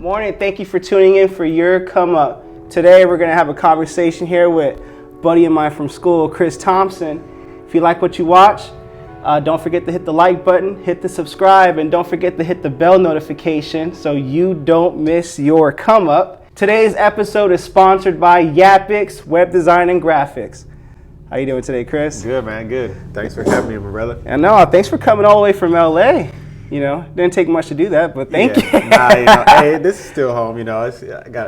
morning. Thank you for tuning in for your come up. Today we're going to have a conversation here with a buddy of mine from school, Chrys Thompson. If you like what you watch, don't forget to hit the like button, hit the subscribe, and don't forget to hit the bell notification so you don't miss your come up. Today's episode is sponsored by Yapix Web Design and Graphics. How you doing today, Chrys? Good, man. Good. Thanks for having me, my brother. I know. Thanks for coming all the way from LA. You know, didn't take much to do that, but thank you. Hey, this is still home. You know,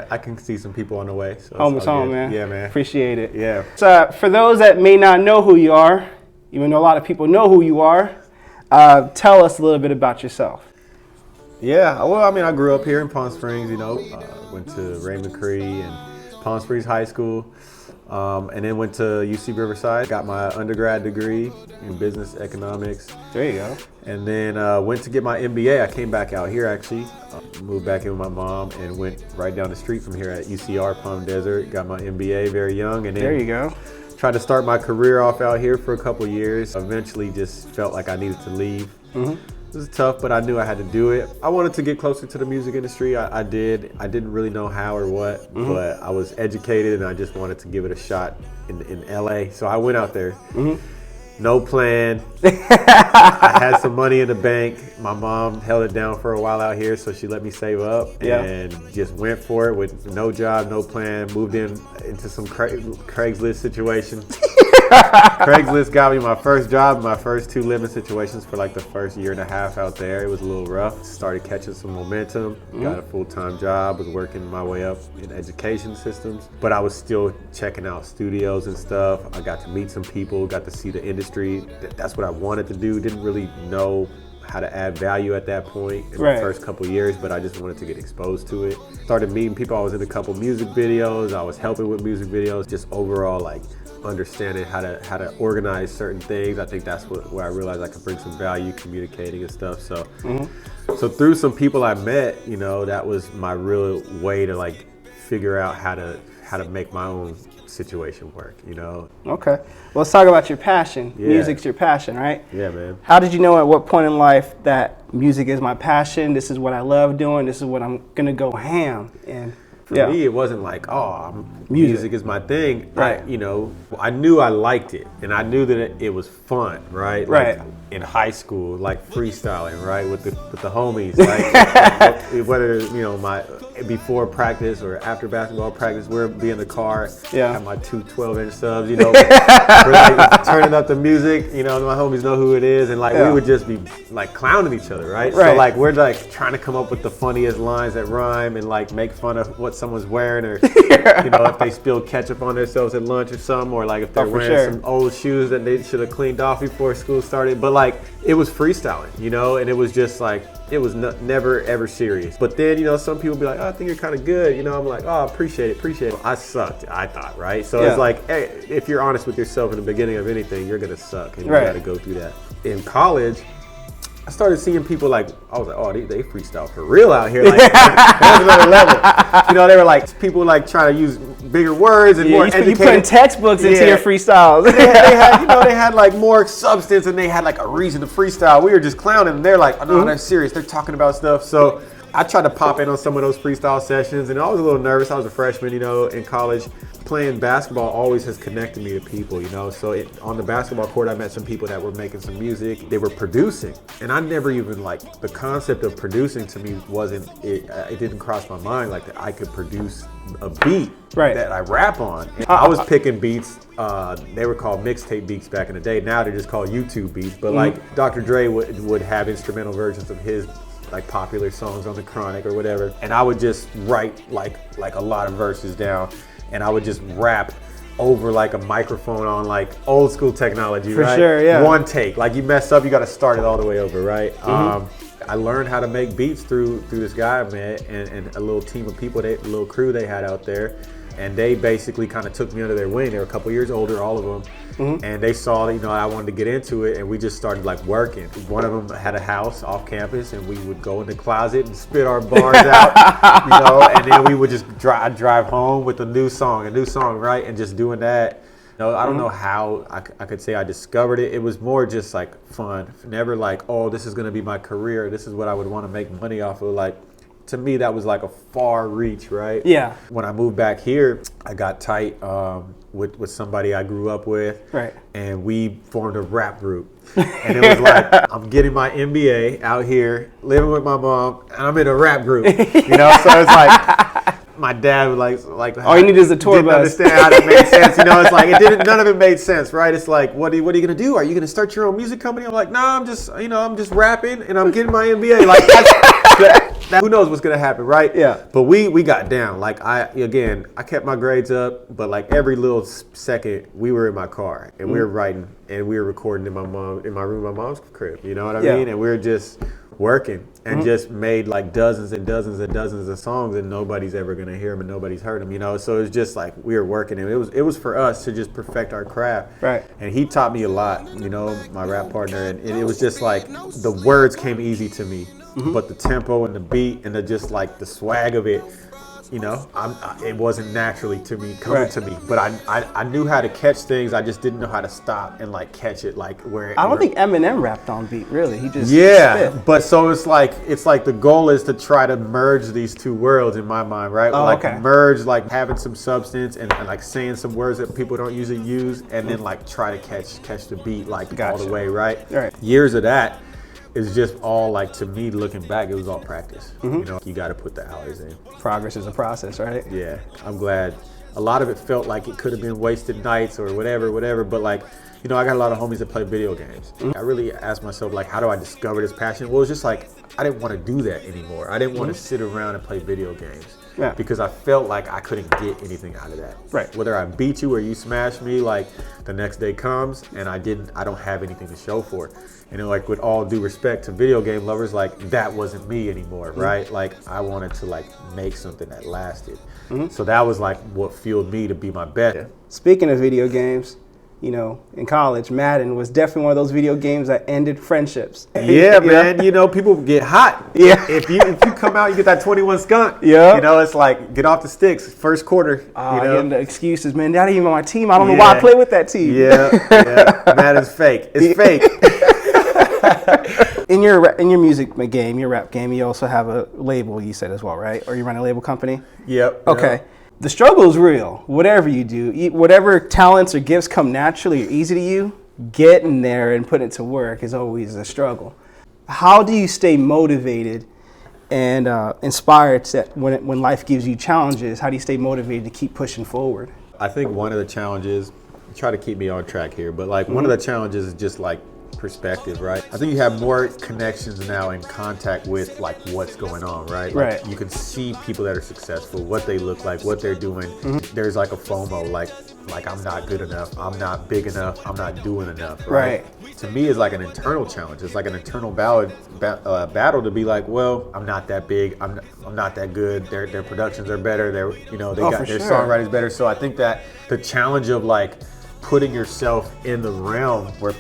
I can see some people on the way. So home is home, man. Yeah, man. Appreciate it. Yeah. So for those that may not know who you are, even though a lot of people know who you are, tell us a little bit about yourself. Yeah. Well, I mean, I grew up here in Palm Springs. You know, went to Raymond Cree and Palm Springs High School. And then went to UC Riverside, got my undergrad degree in business economics. There you go. And then went to get my MBA. I came back out here actually, moved back in with my mom and went right down the street from here at UCR Palm Desert. Got my MBA very young, and then there you go. Tried to start my career off out here for a couple of years. Eventually just felt like I needed to leave. Mm-hmm. It was tough, but I knew I had to do it. I wanted to get closer to the music industry. I did. I didn't really know how or what, but I was educated and I just wanted to give it a shot in LA. So I went out there. No plan. I had some money in the bank. My mom held it down for a while out here, so she let me save up and just went for it with no job, no plan. Moved into some Craigslist situation. Craigslist got me my first job, my first 2 living situations for like the first year and a half out there. It was a little rough. Started catching some momentum. Got a full-time job. Was working my way up in education systems, but I was still checking out studios and stuff. I got to meet some people. Got to see the industry. That's what I wanted to do. Didn't really know how to add value at that point in the first couple of years, but I just wanted to get exposed to it. Started meeting people. I was in a couple music videos. I was helping with music videos. Just overall, like, understanding how to organize certain things. I think that's where I realized I could bring some value, communicating and stuff. So, so through some people I met, you know, that was my real way to like figure out how to make my own situation work, you know. Okay. Well, let's talk about your passion. Yeah. Music's your passion, right? Yeah, man. How did you know at what point in life that music is my passion? This is what I love doing. This is what I'm gonna go ham in. For me, it wasn't like, music is my thing. Right. I knew I liked it, and I knew that it was fun, right? Right. Like in high school, like freestyling, right, with the homies, like whether my before practice or after basketball practice, we'd be in the car, have my 2 12-inch subs, we're like turning up the music, my homies know who it is, and like we would just be like clowning each other, right? So like we're like trying to come up with the funniest lines that rhyme and like make fun of what someone's wearing, or if they spill ketchup on themselves at lunch or something, or like if they're wearing some old shoes that they should have cleaned off before school started. But like it was freestyling, and it was just like it was never ever serious. But then some people be like, oh, I think you're kind of good, I'm like, oh, appreciate it. I sucked, I thought, right? So it's like, hey, if you're honest with yourself in the beginning of anything, you're gonna suck, and you got to go through that. In college, I started seeing people like, I was like, oh, they freestyle for real out here. Like, that's another level. They were like, people like trying to use bigger words and more educated. You putting textbooks into your freestyles. they had like more substance, and they had like a reason to freestyle. We were just clowning, and they're like, oh, no, they're serious. They're talking about stuff. So I tried to pop in on some of those freestyle sessions, and I was a little nervous. I was a freshman, in college. Playing basketball always has connected me to people, So on the basketball court, I met some people that were making some music. They were producing, and I never even like the concept of producing. To me, it didn't cross my mind like that I could produce a beat that I rap on. And I was picking beats. They were called mixtape beats back in the day. Now they're just called YouTube beats. But like Dr. Dre would have instrumental versions of his like popular songs on the Chronic or whatever, and I would just write like a lot of verses down, and I would just rap over like a microphone on like old school technology, For right? sure, yeah. One take, like you mess up, you got to start it all the way over, right? I learned how to make beats through this guy I met, and a little team of people, a little crew they had out there, and they basically kind of took me under their wing. They were a couple years older, all of them. And they saw that, I wanted to get into it, and we just started like working. One of them had a house off campus, and we would go in the closet and spit our bars out, and then we would just drive home with a new song, right? And just doing that. I don't know how I could say I discovered it. It was more just like fun. Never like, oh, this is going to be my career. This is what I would want to make money off of. Like, to me, that was like a far reach, right? Yeah. When I moved back here, I got tight with somebody I grew up with. Right. And we formed a rap group. And it was like, I'm getting my MBA out here, living with my mom, and I'm in a rap group. So it's like, my dad was like all you need is a tour bus. Understand how that made sense. It's like none of it made sense, right? It's like, what are you gonna do? Are you gonna start your own music company? I'm like, no, I'm just rapping and I'm getting my MBA. Like, who knows what's gonna happen, right? Yeah. But we got down. Like I kept my grades up, but like every little second we were in my car and we were writing and we were recording in my room, in my mom's crib. You know what I mean? And we were just working and just made like dozens and dozens and dozens of songs, and nobody's ever gonna hear them and nobody's heard them. So it's just like we were working, and it was for us to just perfect our craft. Right. And he taught me a lot, my rap partner, and it was just like the words came easy to me, but the tempo and the beat and the swag of it, it wasn't naturally coming to me. But I knew how to catch things. I just didn't know how to stop and like catch it like where. I don't think Eminem rapped on beat, really. He just spit. But so it's like the goal is to try to merge these two worlds in my mind, right? Merge like having some substance and like saying some words that people don't usually use, and then like try to catch the beat like all the way, right? Right. Years of that. It's just all like, to me, looking back, it was all practice. You got to put the hours in. Progress is a process, right? Yeah, I'm glad. A lot of it felt like it could have been wasted nights or whatever. But like, I got a lot of homies that play video games. I really asked myself, like, how do I discover this passion? Well, it's just like, I didn't want to do that anymore. I didn't want to sit around and play video games. Yeah. Because I felt like I couldn't get anything out of that. Right. Whether I beat you or you smash me, like the next day comes and I don't have anything to show for it. Like with all due respect to video game lovers, like that wasn't me anymore, right? Like I wanted to like make something that lasted. So that was like what fueled me to be my best. Yeah. Speaking of video games, in college, Madden was definitely one of those video games that ended friendships. Yeah, man. People get hot. Yeah. If you come out, you get that 21 skunk. Yeah. It's like get off the sticks first quarter. Getting the excuses, man. That ain't even on my team. I don't know why I play with that team. Yeah. Madden's fake. It's fake. In your music game, your rap game, you also have a label, you said as well, right? Or you run a label company? Yep. Okay. Yep. The struggle is real. Whatever you do, whatever talents or gifts come naturally or easy to you, getting there and putting it to work is always a struggle. How do you stay motivated and inspired when life gives you challenges? How do you stay motivated to keep pushing forward? I think one of the challenges, try to keep me on track here, but like one of the challenges is just like perspective, right? I think you have more connections now in contact with like what's going on, right? Right. You can see people that are successful, what they look like, what they're doing. There's like a FOMO, like I'm not good enough, I'm not big enough, I'm not doing enough, right? To me, it's like an internal challenge. It's like an internal battle to be like, well, I'm not that big, I'm not that good. Their productions are better. They got their songwriters better. So I think that the challenge of like putting yourself in the realm where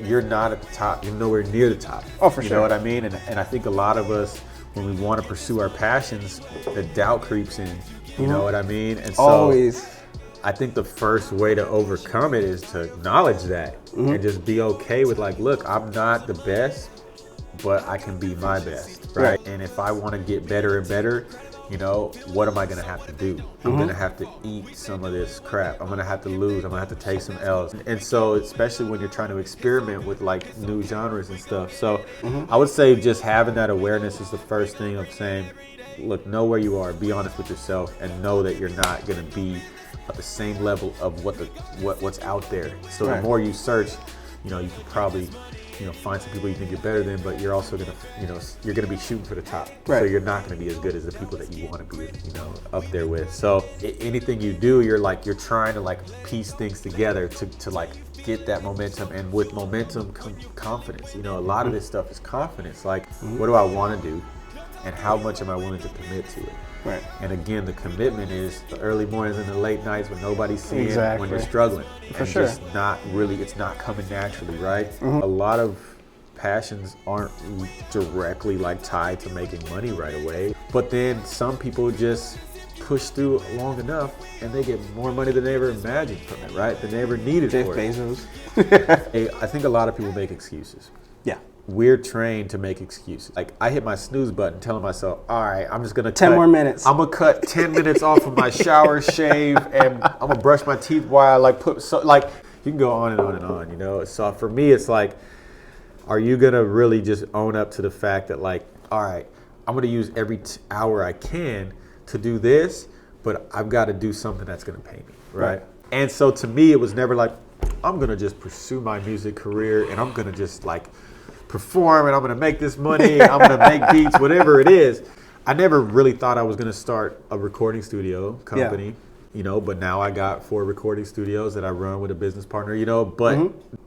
you're not at the top, you're nowhere near the top. Oh, for sure. You know what I mean? And I think a lot of us, when we want to pursue our passions, the doubt creeps in. You know what I mean? And so always. I think the first way to overcome it is to acknowledge that and just be okay with like, look, I'm not the best, but I can be my best, right? And if I want to get better and better, what am I going to have to do? I'm going to have to eat some of this crap. I'm going to have to lose. I'm going to have to take some L's. And so, especially when you're trying to experiment with like new genres and stuff. So I would say just having that awareness is the first thing of saying, look, know where you are, be honest with yourself, and know that you're not going to be at the same level of what's out there. So the more you search, you can probably find some people you think you're better than, but you're also gonna, you're gonna be shooting for the top. So you're not gonna be as good as the people that you want to be, up there with. So anything you do, you're trying to like piece things together to like get that momentum, and with momentum comes confidence. A lot of this stuff is confidence. Like, what do I want to do, and how much am I willing to commit to it? Right. And again, the commitment is the early mornings and the late nights when nobody's seeing, when you're struggling. For sure. Just it's not coming naturally, right? A lot of passions aren't directly like tied to making money right away. But then some people just push through long enough and they get more money than they ever imagined from it, right? Than they ever needed for it. Jeff Bezos. I think a lot of people make excuses. Yeah. we're trained to make excuses. Like I hit my snooze button telling myself, all right, I'm just gonna 10 more minutes. I'm gonna cut 10 minutes off of my shower, shave, and I'm gonna brush my teeth while I you can go on and on and on, you know? So for me, it's like, are you gonna really just own up to the fact that like, all right, I'm gonna use every hour I can to do this, but I've gotta do something that's gonna pay me, right? And so to me, it was never like, I'm gonna just pursue my music career and I'm gonna just like perform and I'm gonna make this money, I'm gonna make beats, whatever it is. I never really thought I was gonna start a recording studio company, you know, but now I got 4 recording studios that I run with a business partner, you know, but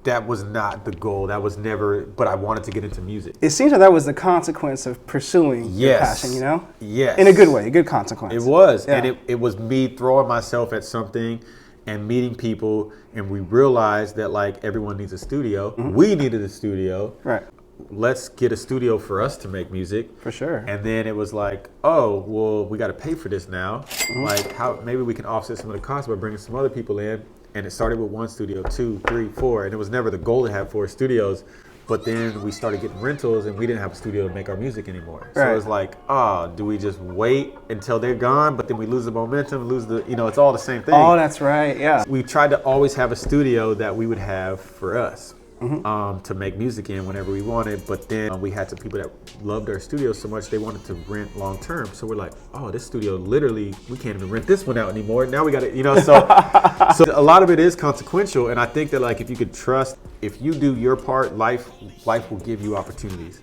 that was not the goal. That was never, but I wanted to get into music. It seems like that was the consequence of pursuing your passion, you know? Yes. In a good way, a good consequence. It was, and it was me throwing myself at something and meeting people, and we realized that like everyone needs a studio. We needed a studio. Right. Let's get a studio for us to make music. For sure. And then it was like, oh, well, we got to pay for this now. Like, how maybe we can offset some of the costs by bringing some other people in. And it started with 1 studio, 2, 3, 4, and it was never the goal to have 4 studios. But then we started getting rentals, and we didn't have a studio to make our music anymore. So it was like, do we just wait until they're gone? But then we lose the momentum, lose the, you know, it's all the same thing. Oh, that's right. Yeah. We tried to always have a studio that we would have for us. To make music in whenever we wanted, but then we had some people that loved our studio so much they wanted to rent long term. So we're like, oh, this studio literally, we can't even rent this one out anymore. Now we got to, you know, so a lot of it is consequential, and I think that like if you could trust, if you do your part, life will give you opportunities,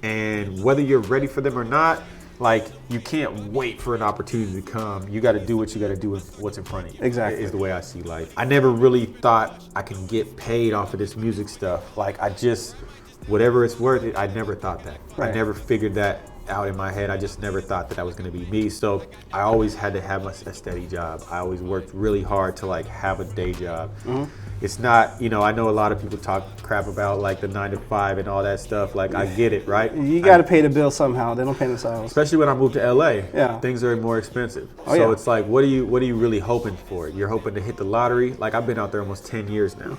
and whether you're ready for them or not. Like, you can't wait for an opportunity to come. You got to do what you got to do with what's in front of you. Exactly. Is the way I see life. I never really thought I can get paid off of this music stuff. Like, I just, whatever it's worth, I never thought that. Right. I never figured that out in my head. I just never thought that was going to be me. So I always had to have a steady job. I always worked really hard to like have a day job. It's not, you know, I know a lot of people talk crap about like the 9 to 5 and all that stuff. Like, I get it, right? You got to pay the bill somehow. They don't pay themselves. Especially when I moved to LA. Yeah. Things are more expensive. Oh, so it's like, what are you really hoping for? You're hoping to hit the lottery? Like, I've been out there almost 10 years now.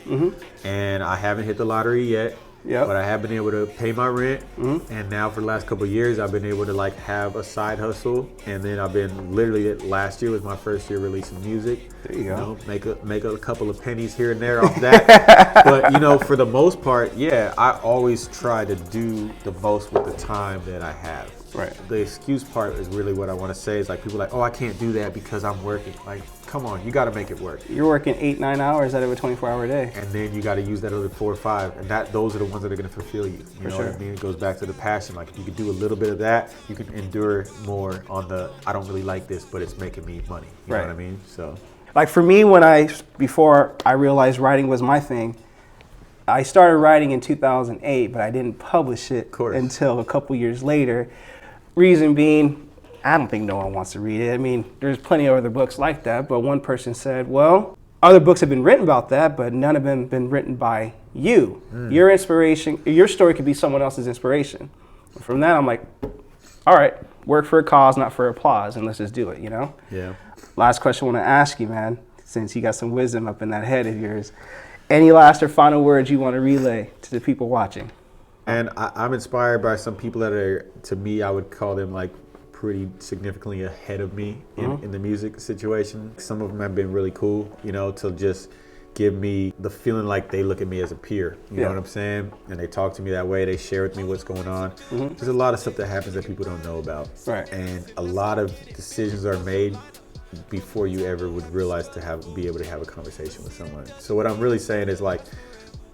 And I haven't hit the lottery yet. Yep. But I have been able to pay my rent, and now for the last couple of years, I've been able to like have a side hustle, and then I've been literally, last year was my first year releasing music. There you go. Know, make a couple of pennies here and there off that. But you know, for the most part, yeah, I always try to do the most with the time that I have. Right. The excuse part is really what I want to say. Is like people are like, oh, I can't do that because I'm working. Like, come on, you got to make it work. You're working 8-9 hours out of a 24-hour day. And then you got to use that other 4 or 5, and those are the ones that are going to fulfill you. You know what I mean? It goes back to the passion. Like if you could do a little bit of that, you can endure more on the I don't really like this, but it's making me money. You know what I mean? So, like for me, before I realized writing was my thing, I started writing in 2008, but I didn't publish it until a couple years later. Reason being, I don't think no one wants to read it. I mean, there's plenty of other books like that, but one person said, well, other books have been written about that, but none of them have been written by you. Your inspiration, your story could be someone else's inspiration. From that, I'm like, all right, work for a cause, not for applause, and let's just do it, you know? Yeah. Last question I want to ask you, man, since you got some wisdom up in that head of yours. Any last or final words you want to relay to the people watching? And I'm inspired by some people that are, to me, I would call them like pretty significantly ahead of me in the music situation. Some of them have been really cool, you know, to just give me the feeling like they look at me as a peer. You know what I'm saying? And they talk to me that way. They share with me what's going on. There's a lot of stuff that happens that people don't know about. Right. And a lot of decisions are made before you ever would realize be able to have a conversation with someone. So what I'm really saying is like,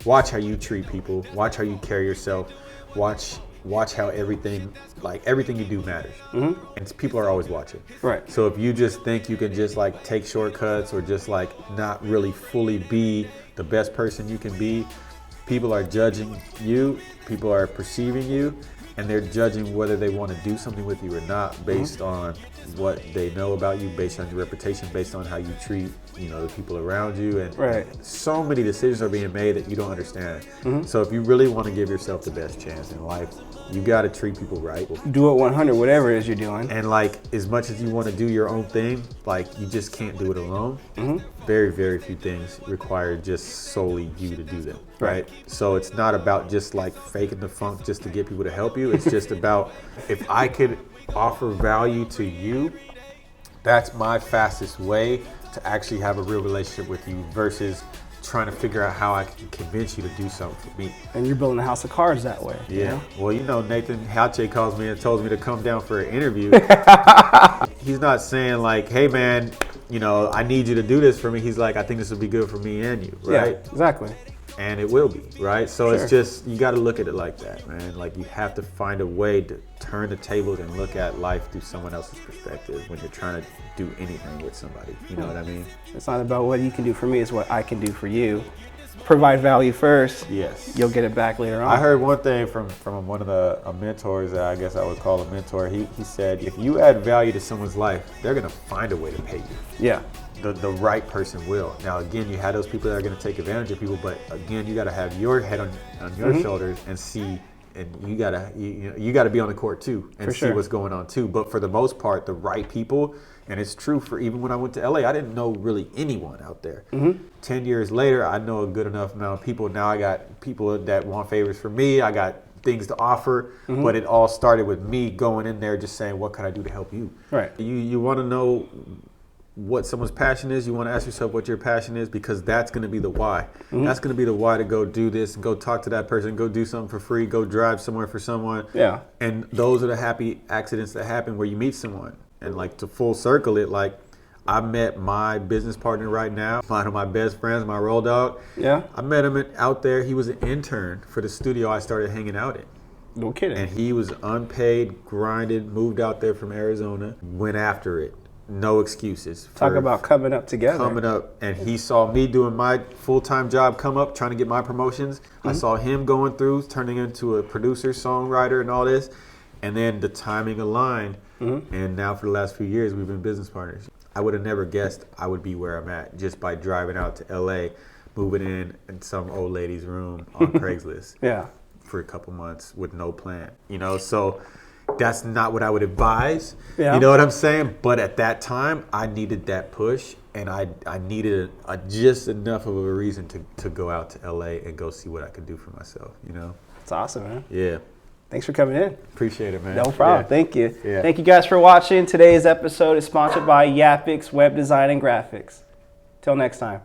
watch how you treat people, watch how you carry yourself, watch how everything you do matters. And people are always watching. Right. So if you just think you can just like take shortcuts or just like not really fully be the best person you can be, people are judging you, people are perceiving you, and they're judging whether they want to do something with you or not based on what they know about you, based on your reputation, based on how you treat you know, the people around you, and Right. so many decisions are being made that you don't understand. So if you really want to give yourself the best chance in life, you got to treat people right. Do it 100, whatever it is you're doing. And like, as much as you want to do your own thing, like, you just can't do it alone. Very, very few things require just solely you to do them, right? So it's not about just like faking the funk just to get people to help you. It's just about, if I could offer value to you, that's my fastest way to actually have a real relationship with you versus trying to figure out how I can convince you to do something for me. And you're building a house of cards that way. Yeah. You know? Well, you know, Nathen Hache calls me and tells me to come down for an interview. He's not saying like, hey man, you know, I need you to do this for me. He's like, I think this would be good for me and you, right? Yeah, exactly. And it will be, right? So Sure. it's just, you got to look at it like that, man. Like, you have to find a way to turn the tables and look at life through someone else's perspective when you're trying to do anything with somebody. You know what I mean? It's not about what you can do for me, it's what I can do for you. Provide value first. Yes. You'll get it back later on. I heard one thing from one of the mentors that I guess I would call a mentor. He said, if you add value to someone's life, they're going to find a way to pay you. Yeah. The right person will. Now, again, you have those people that are going to take advantage of people, but again, you got to have your head on your shoulders and see, and you got to be on the court too and see what's going on too. But for the most part, the right people, and it's true for even when I went to LA, I didn't know really anyone out there. 10 years later, I know a good enough amount of people. Now I got people that want favors for me. I got things to offer, but it all started with me going in there just saying, what can I do to help you? Right. You want to know what someone's passion is. You want to ask yourself what your passion is, because that's going to be the why. That's going to be the why to go do this and go talk to that person, go do something for free, go drive somewhere for someone. Yeah. And those are the happy accidents that happen where you meet someone. And like, to full circle it, like, I met my business partner right now, one of my best friends, my road dog. Yeah. I met him out there. He was an intern for the studio I started hanging out in. No kidding. And he was unpaid, grinded, moved out there from Arizona, went after it. No excuses. Talk about coming up together. Coming up, and he saw me doing my full-time job come up, trying to get my promotions. I saw him going through, turning into a producer, songwriter, and all this. And then the timing aligned. And now for the last few years, we've been business partners. I would have never guessed I would be where I'm at just by driving out to LA, moving in some old lady's room on Craigslist. Yeah. For a couple months with no plan. You know, so that's not what I would advise. Yeah. You know what I'm saying? But at that time, I needed that push, and I needed just enough of a reason to go out to LA and go see what I could do for myself, you know? It's awesome, man. Yeah. Thanks for coming in. Appreciate it, man. No problem. Yeah. Thank you. Yeah. Thank you guys for watching. Today's episode is sponsored by Yapix Web Design and Graphics. Till next time.